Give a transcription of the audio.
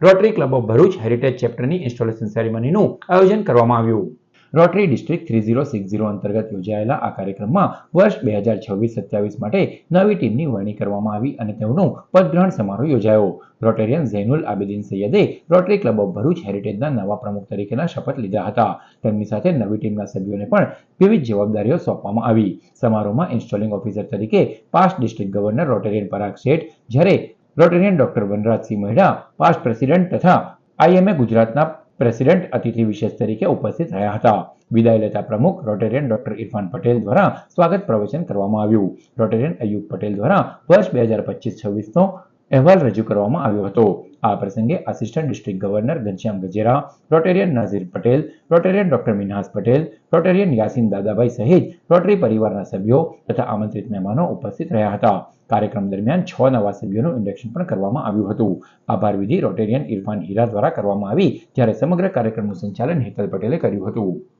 Rotary Club of Bharuch Heritage ચેપ્ટરની installation સેરેમનીનું આયોજન કરવામાં આવ્યું. રોટરી ડિસ્ટ્રિક્ટ 3060 અંતર્ગત યોજાયેલા આ કાર્યક્રમમાં વર્ષ 2026-27 માટે નવી ટીમની વરણી કરવામાં આવી અને તેઓનું પદગ્રહણ સમારોહ યોજાયો. રોટેરિયન ઝૈનુલ આબેદીન સૈયદે રોટરી ક્લબ ઓફ ભરૂચ હેરિટેજના નવા પ્રમુખ તરીકેના શપથ લીધા હતા. તેમની સાથે નવી ટીમના સભ્યોને પણ વિવિધ જવાબદારીઓ સોંપવામાં આવી. સમારોહમાં ઇન્સ્ટોલિંગ ઓફિસર તરીકે past district governor Rotarian Parag Sheth, જ્યારે Rotarian doctor Vanrajsinh Maheda past president તથા આઈએમએ ગુજરાતના પ્રેસિડેન્ટ અતિથિ વિશેષ તરીકે ઉપસ્થિત રહ્યા હતા. વિદાય લેતા પ્રમુખ રોટેરિયન ડોક્ટર ઇરફાન પટેલ દ્વારા સ્વાગત પ્રવચન કરવામાં આવ્યું. રોટેરિયન અયુબ પટેલ દ્વારા વર્ષ 2025-26નો અહેવાલ રજૂ કરવામાં આવ્યો હતો. આ પ્રસંગે assistant district governor Ghanshyam Gajera, Rotarian Nazir Patel, Rotarian doctor Minhas Patel, Rotarian Yasin Dadabhai સહિત રોટરી પરિવારના સભ્યો તથા આમંત્રિત મહેમાનો ઉપસ્થિત રહ્યા હતા. કાર્યક્રમ દરમિયાન 6 નવા સભ્યોનું ઇન્ડક્શન પણ કરવામાં આવ્યું હતું. આભાર વિધિ રોટેરિયન ઇરફાન હીરા દ્વારા કરવામાં આવી, જ્યારે સમગ્ર કાર્યક્રમનું સંચાલન હેતલ પટેલે કર્યું હતું.